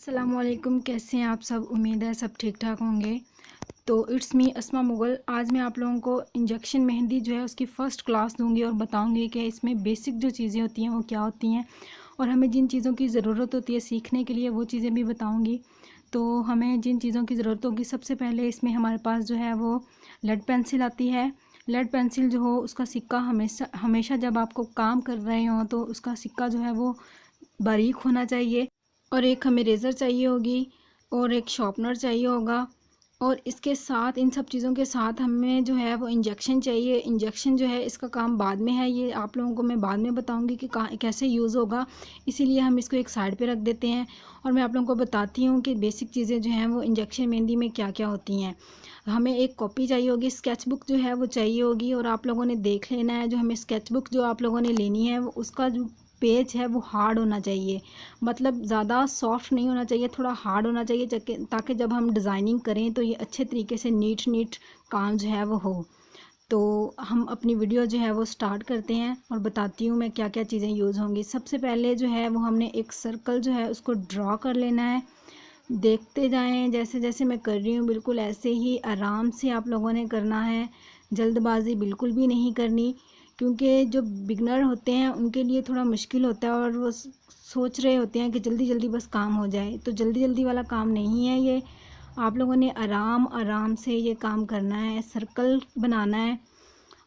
अस्सलामुअलैकुम, कैसे हैं आप सब। उम्मीद है सब ठीक ठाक होंगे। तो इट्स मी अस्मा मुग़ल। आज मैं आप लोगों को इंजेक्शन मेहंदी जो है उसकी फ़र्स्ट क्लास दूंगी और बताऊंगी कि इसमें बेसिक जो चीज़ें होती हैं वो क्या होती हैं और हमें जिन चीज़ों की ज़रूरत होती है सीखने के लिए वो चीज़ें भी बताऊंगी। तो हमें जिन चीज़ों की ज़रूरत होगी, सबसे पहले इसमें हमारे पास जो है वो लेड पेंसिल आती है। लेड पेंसिल जो हो उसका सिक्का हमेशा जब आपको काम कर रहे हो तो उसका सिक्का जो है वो बारीक होना चाहिए। और एक हमें रेज़र चाहिए होगी और एक शार्पनर चाहिए होगा। और इसके साथ, इन सब चीज़ों के साथ हमें जो है वो इंजेक्शन चाहिए। इंजेक्शन जो है इसका काम बाद में है, ये आप लोगों को मैं बाद में बताऊंगी कि कैसे यूज़ होगा, इसीलिए हम इसको एक साइड पे रख देते हैं। और मैं आप लोगों को बताती हूँ कि बेसिक चीज़ें जो हैं वो इंजेक्शन मेहंदी में क्या क्या होती हैं। हमें एक कॉपी चाहिए होगी, स्केच बुक जो है वो चाहिए होगी। और आप लोगों ने देख लेना है, जो हमें स्केच बुक जो आप लोगों ने लेनी है वो उसका जो पेज है वो हार्ड होना चाहिए, मतलब ज़्यादा सॉफ्ट नहीं होना चाहिए, थोड़ा हार्ड होना चाहिए ताकि जब हम डिज़ाइनिंग करें तो ये अच्छे तरीके से नीट काम जो है वो हो। तो हम अपनी वीडियो जो है वो स्टार्ट करते हैं और बताती हूँ मैं क्या क्या चीज़ें यूज़ होंगी। सबसे पहले जो है वो हमने एक सर्कल जो है उसको ड्रॉ कर लेना है। देखते जाएं, जैसे जैसे मैं कर रही हूँ बिल्कुल ऐसे ही आराम से आप लोगों ने करना है। जल्दबाजी बिल्कुल भी नहीं करनी, क्योंकि जो बिगनर होते हैं उनके लिए थोड़ा मुश्किल होता है और वो सोच रहे होते हैं कि जल्दी जल्दी बस काम हो जाए। तो जल्दी जल्दी वाला काम नहीं है ये। आप लोगों ने आराम आराम से ये काम करना है, सर्कल बनाना है।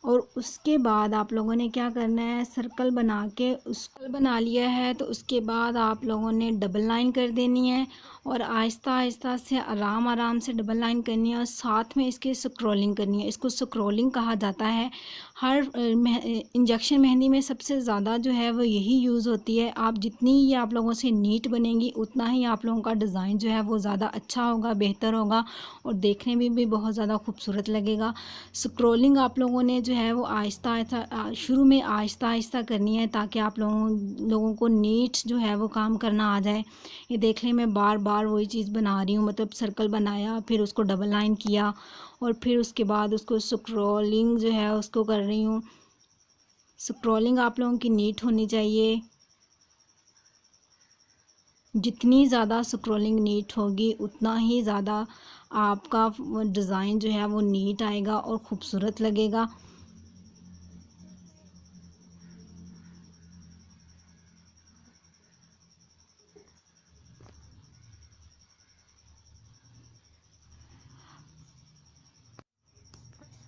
और उसके बाद आप लोगों ने क्या करना है, सर्कल बना के उसको बना लिया है तो उसके बाद आप लोगों ने डबल लाइन कर देनी है और आहिस्ता आहिस्ता से आराम आराम से डबल लाइन करनी है और साथ में इसकी स्क्रॉलिंग करनी है। इसको स्क्रॉलिंग कहा जाता है। हर इंजेक्शन मेहंदी में सबसे ज़्यादा जो है वो यही यूज़ होती है। आप जितनी ये आप लोगों से नीट बनेंगी उतना ही आप लोगों का डिज़ाइन जो है वो ज़्यादा अच्छा होगा, बेहतर होगा और देखने में भी बहुत ज़्यादा खूबसूरत लगेगा। स्क्रॉलिंग आप लोगों ने जो है वो आहिस्ता आहिस्ता शुरू में आहिस्ता आहिस्ता करनी है ताकि आप लोगों को नीट जो है वो काम करना आ जाए। ये देख लें, मैं बार बार वही चीज़ बना रही हूँ, मतलब सर्कल बनाया, फिर उसको डबल लाइन किया और फिर उसके बाद उसको स्क्रॉलिंग जो है उसको कर रही हूँ। स्क्रॉलिंग आप लोगों की नीट होनी चाहिए। जितनी ज़्यादा स्क्रॉलिंग नीट होगी उतना ही ज़्यादा आपका डिज़ाइन जो है वो नीट आएगा और ख़ूबसूरत लगेगा।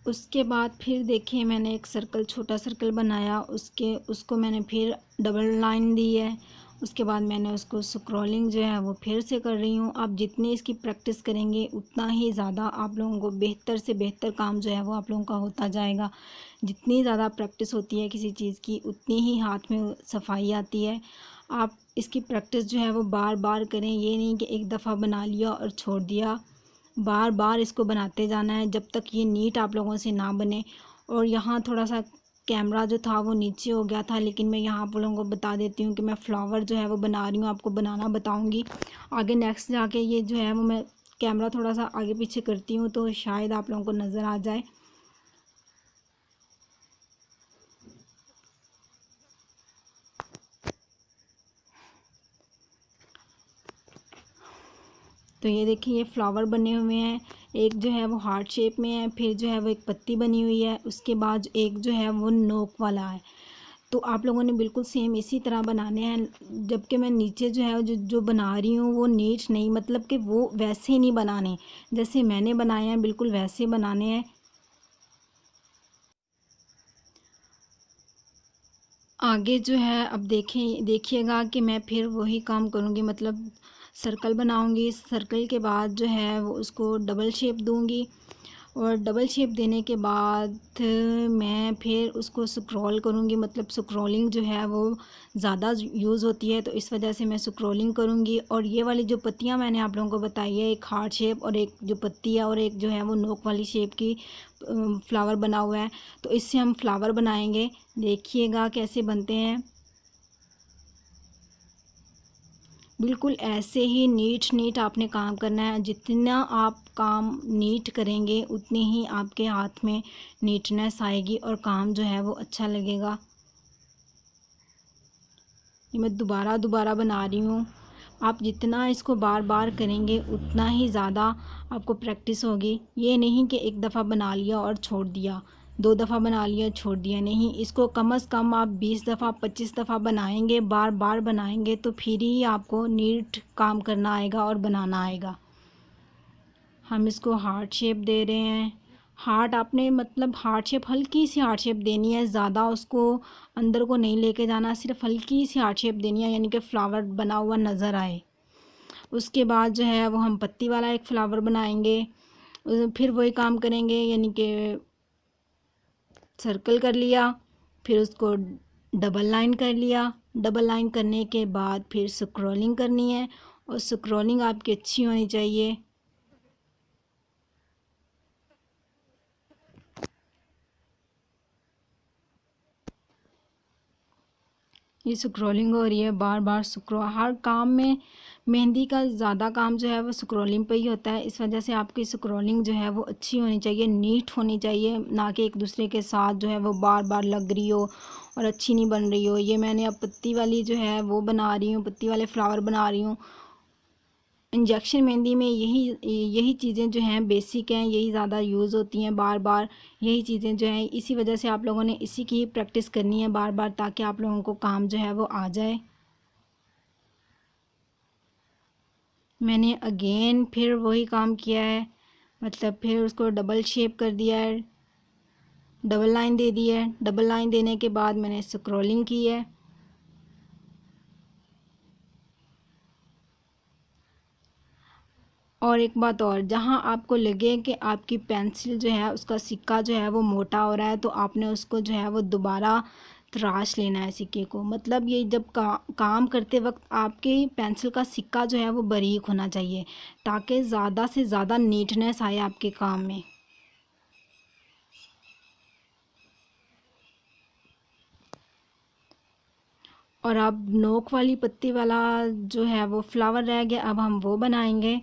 उसके बाद फिर देखिए, मैंने एक सर्कल, छोटा सर्कल बनाया, उसको मैंने फिर डबल लाइन दी है। उसके बाद मैंने उसको स्क्रॉलिंग जो है वो फिर से कर रही हूँ। आप जितनी इसकी प्रैक्टिस करेंगे उतना ही ज़्यादा आप लोगों को बेहतर से बेहतर काम जो है वो आप लोगों का होता जाएगा। जितनी ज़्यादा प्रैक्टिस होती है किसी चीज़ की उतनी ही हाथ में सफाई आती है। आप इसकी प्रैक्टिस जो है वो बार बार करें, ये नहीं कि एक दफ़ा बना लिया और छोड़ दिया। बार बार इसको बनाते जाना है जब तक ये नीट आप लोगों से ना बने। और यहाँ थोड़ा सा कैमरा जो था वो नीचे हो गया था, लेकिन मैं यहाँ आप लोगों को बता देती हूँ कि मैं फ्लावर जो है वो बना रही हूँ, आपको बनाना बताऊँगी आगे नेक्स्ट जाके। ये जो है वो मैं कैमरा थोड़ा सा आगे पीछे करती हूँ तो शायद आप लोगों को नज़र आ जाए। तो ये देखिए, ये फ्लावर बने हुए हैं। एक जो है वो हार्ट शेप में है, फिर जो है वो एक पत्ती बनी हुई है, उसके बाद एक जो है वो नोक वाला है। तो आप लोगों ने बिल्कुल सेम इसी तरह बनाने हैं। जबकि मैं नीचे जो है जो जो बना रही हूँ वो नीट नहीं, मतलब कि वो वैसे ही नहीं बनाने जैसे मैंने बनाए हैं, बिल्कुल वैसे बनाने हैं। आगे जो है अब देखिएगा कि मैं फिर वही काम करूँगी, मतलब सर्कल बनाऊँगी। सर्कल के बाद जो है वो उसको डबल शेप दूँगी और डबल शेप देने के बाद मैं फिर उसको स्क्रॉल करूँगी। मतलब स्क्रॉलिंग जो है वो ज़्यादा यूज़ होती है तो इस वजह से मैं स्क्रॉलिंग करूँगी। और ये वाली जो पत्तियाँ मैंने आप लोगों को बताई है, एक हार्ट शेप और एक जो पत्ती है और एक जो है वो नोक वाली शेप की फ्लावर बना हुआ है, तो इससे हम फ्लावर बनाएंगे। देखिएगा कैसे बनते हैं। बिल्कुल ऐसे ही नीट आपने काम करना है। जितना आप काम नीट करेंगे उतनी ही आपके हाथ में नीटनेस आएगी और काम जो है वो अच्छा लगेगा। ये मैं दोबारा बना रही हूँ। आप जितना इसको बार बार करेंगे उतना ही ज़्यादा आपको प्रैक्टिस होगी। ये नहीं कि एक दफ़ा बना लिया और छोड़ दिया, 2 दफ़ा बना लिया छोड़ दिया, नहीं, इसको कम से कम आप 20 दफ़ा 25 दफ़ा बनाएंगे, बार बार बनाएंगे, तो फिर ही आपको नीट काम करना आएगा और बनाना आएगा। हम इसको हार्ट शेप दे रहे हैं। हार्ट आपने मतलब हार्ट शेप, हल्की सी हार्ट शेप देनी है, ज़्यादा उसको अंदर को नहीं लेके जाना, सिर्फ हल्की सी हार्ट शेप देनी है, यानी कि फ्लावर बना हुआ नज़र आए। उसके बाद जो है वो हम पत्ती वाला एक फ्लावर बनाएंगे। फिर वही काम करेंगे, यानी कि सर्कल कर लिया, फिर उसको डबल लाइन कर लिया। डबल लाइन करने के बाद फिर स्क्रॉलिंग करनी है, और स्क्रॉलिंग आपकी अच्छी होनी चाहिए। ये स्क्रॉलिंग हो रही है, बार बार हर काम में मेहंदी का ज़्यादा काम जो है वो स्क्रॉलिंग पे ही होता है। इस वजह से आपकी स्क्रॉलिंग जो है वो अच्छी होनी चाहिए, नीट होनी चाहिए, ना कि एक दूसरे के साथ जो है वो बार बार लग रही हो और अच्छी नहीं बन रही हो। ये मैंने अब पत्ती वाली जो है वो बना रही हूँ, पत्ती वाले फ्लावर बना रही हूँ। इंजेक्शन मेहंदी में यही चीज़ें जो हैं बेसिक हैं, यही ज़्यादा यूज़ होती हैं, बार बार यही चीज़ें जो हैं। इसी वजह से आप लोगों ने इसी की प्रैक्टिस करनी है बार बार, ताकि आप लोगों को काम जो है वो आ जाए। मैंने अगेन फिर वही काम किया है, मतलब फिर उसको डबल शेप कर दिया है, डबल लाइन दे दी है। डबल लाइन देने के बाद मैंने स्क्रॉलिंग की है। और एक बात और, जहाँ आपको लगे कि आपकी पेंसिल जो है उसका सिक्का जो है वो मोटा हो रहा है, तो आपने उसको जो है वो दोबारा तराश लेना है सिक्के को। मतलब ये जब काम करते वक्त आपकी पेंसिल का सिक्का जो है वो बारीक होना चाहिए, ताकि ज़्यादा से ज़्यादा नीटनेस आए आपके काम में। और अब नोक वाली पत्ती वाला जो है वो फ्लावर रह गया, अब हम वो बनाएंगे।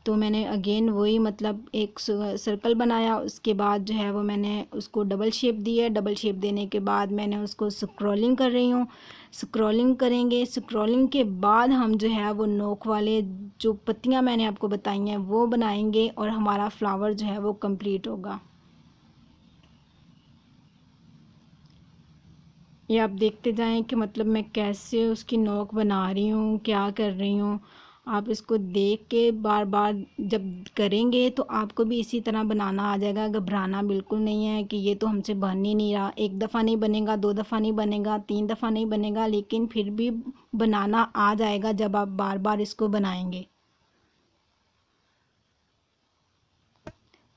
तो मैंने अगेन वही मतलब एक सर्कल बनाया, उसके बाद जो है वो मैंने उसको डबल शेप दी है। डबल शेप देने के बाद मैंने उसको स्क्रॉलिंग कर रही हूँ। स्क्रॉलिंग करेंगे, स्क्रॉलिंग के बाद हम जो है वो नोक वाले जो पत्तियाँ मैंने आपको बताई हैं वो बनाएंगे, और हमारा फ्लावर जो है वो कंप्लीट होगा। ये आप देखते जाएं कि मतलब मैं कैसे उसकी नोक बना रही हूँ, क्या कर रही हूँ। आप इसको देख के बार बार जब करेंगे तो आपको भी इसी तरह बनाना आ जाएगा। घबराना बिल्कुल नहीं है कि ये तो हमसे बन ही नहीं रहा। एक दफ़ा नहीं बनेगा, 2 दफ़ा नहीं बनेगा, 3 दफ़ा नहीं बनेगा, लेकिन फिर भी बनाना आ जाएगा जब आप बार बार इसको बनाएंगे।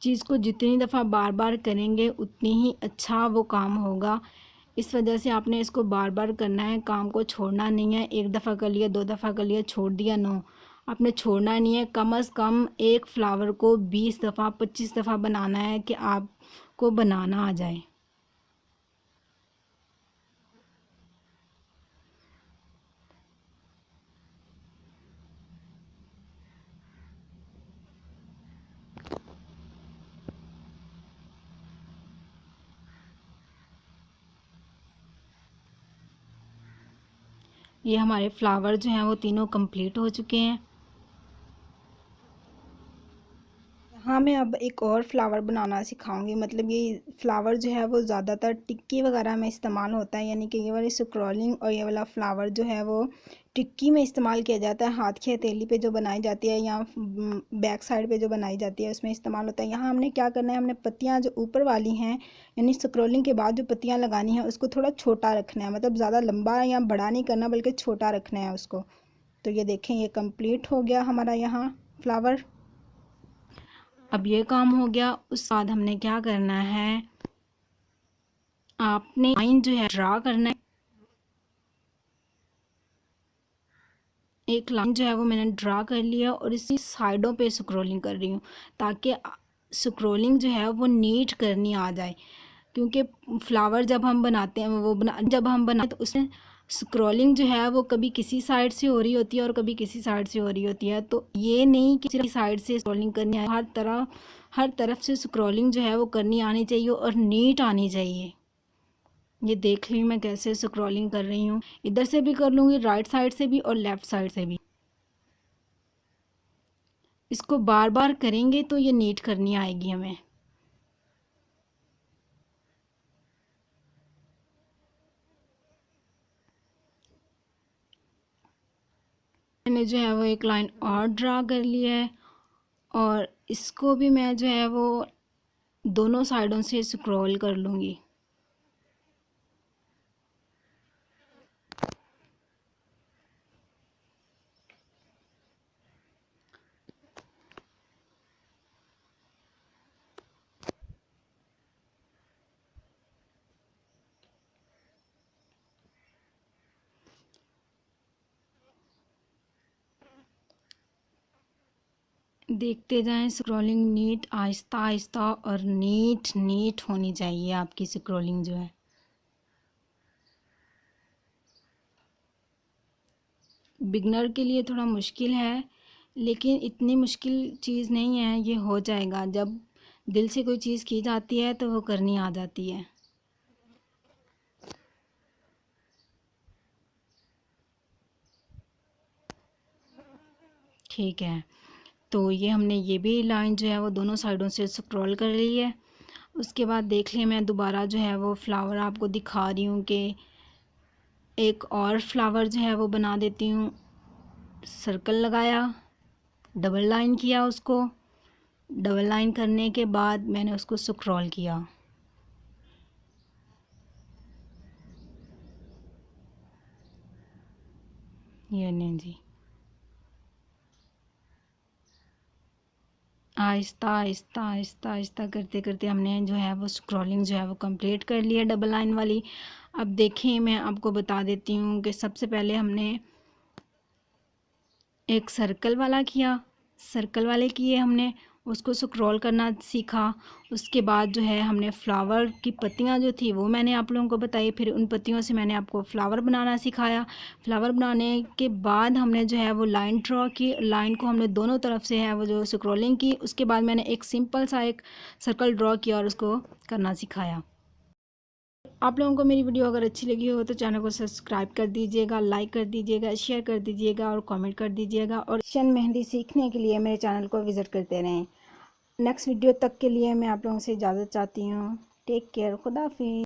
चीज़ को जितनी दफ़ा बार बार करेंगे उतनी ही अच्छा वो काम होगा। इस वजह से आपने इसको बार बार करना है, काम को छोड़ना नहीं है। एक दफ़ा कर लिया, 2 दफ़ा कर लिया, छोड़ दिया, नो, आपने छोड़ना नहीं है। कम से कम एक फ्लावर को 20 दफ़ा 25 दफ़ा बनाना है कि आपको बनाना आ जाए। ये हमारे फ्लावर जो हैं वो तीनों कंप्लीट हो चुके हैं। हाँ, मैं अब एक और फ्लावर बनाना सिखाऊंगी। मतलब ये फ्लावर जो है वो ज़्यादातर टिक्की वगैरह में इस्तेमाल होता है, यानी कि ये वाली स्क्रॉलिंग और ये वाला फ्लावर जो है वो टिक्की में इस्तेमाल किया जाता है। हाथ की हथेली पे जो बनाई जाती है या बैक साइड पे जो बनाई जाती है उसमें इस्तेमाल होता है। यहाँ हमने क्या करना है, हमने पत्तियाँ जो ऊपर वाली हैं, यानी स्क्रॉलिंग के बाद जो पत्तियाँ लगानी है उसको थोड़ा छोटा रखना है। मतलब ज़्यादा लंबा या बड़ा नहीं करना, बल्कि छोटा रखना है उसको। तो ये देखें, ये कंप्लीट हो गया हमारा यहाँ फ्लावर। अब ये काम हो गया। उस बाद हमने क्या करना है, आपने लाइन जो है ड्रा करना है। एक लाइन जो है वो मैंने ड्रा कर लिया और इसी साइडों पे स्क्रॉलिंग कर रही हूँ, ताकि स्क्रॉलिंग जो है वो नीट करनी आ जाए। क्योंकि फ्लावर जब हम बनाते हैं जब हम बनाते तो उसमें स्क्रॉलिंग जो है वो कभी किसी साइड से हो रही होती है और कभी किसी साइड से हो रही होती है। तो ये नहीं कि सिर्फ साइड से स्क्रॉलिंग करनी है, हर तरफ से स्क्रॉलिंग जो है वो करनी आनी चाहिए और नीट आनी चाहिए। ये देख ली मैं कैसे स्क्रॉलिंग कर रही हूँ, इधर से भी कर लूँगी, राइट साइड से भी और लेफ़्ट साइड से भी। इसको बार बार करेंगे तो ये नीट करनी आएगी हमें। मैंने जो है वो एक लाइन और ड्रा कर लिया है और इसको भी मैं जो है वो दोनों साइडों से स्क्रॉल कर लूँगी। देखते जाएं, स्क्रॉलिंग नीट आहिस्ता आहिस्ता और नीट नीट होनी चाहिए आपकी स्क्रॉलिंग जो है। बिगनर के लिए थोड़ा मुश्किल है, लेकिन इतनी मुश्किल चीज़ नहीं है, ये हो जाएगा। जब दिल से कोई चीज़ की जाती है तो वो करनी आ जाती है। ठीक है, तो ये हमने ये भी लाइन जो है वो दोनों साइडों से स्क्रॉल कर ली है। उसके बाद देख लिया, मैं दोबारा जो है वो फ्लावर आपको दिखा रही हूँ कि एक और फ्लावर जो है वो बना देती हूँ। सर्कल लगाया, डबल लाइन किया उसको, डबल लाइन करने के बाद मैंने उसको स्क्रॉल किया। ये नहीं जी, आहिस्ता आहिस्ता आहिस्ता आहिस्ता करते करते हमने जो है वो स्क्रॉलिंग जो है वो कंप्लीट कर लिया डबल लाइन वाली। अब देखिए, मैं आपको बता देती हूँ कि सबसे पहले हमने एक सर्कल वाला किया, सर्कल वाले किए हमने, उसको स्क्रॉल करना सीखा। उसके बाद जो है हमने फ्लावर की पत्तियां जो थी वो मैंने आप लोगों को बताई, फिर उन पत्तियों से मैंने आपको फ्लावर बनाना सिखाया। फ्लावर बनाने के बाद हमने जो है वो लाइन ड्रॉ की, लाइन को हमने दोनों तरफ से है वो जो स्क्रॉलिंग की। उसके बाद मैंने एक सिंपल सा एक सर्कल ड्रॉ किया और उसको करना सिखाया। आप लोगों को मेरी वीडियो अगर अच्छी लगी हो तो चैनल को सब्सक्राइब कर दीजिएगा, लाइक कर दीजिएगा, शेयर कर दीजिएगा और कमेंट कर दीजिएगा। और शन मेहंदी सीखने के लिए मेरे चैनल को विज़िट करते रहें। नेक्स्ट वीडियो तक के लिए मैं आप लोगों से इजाज़त चाहती हूँ। टेक केयर, खुदा हाफिज़।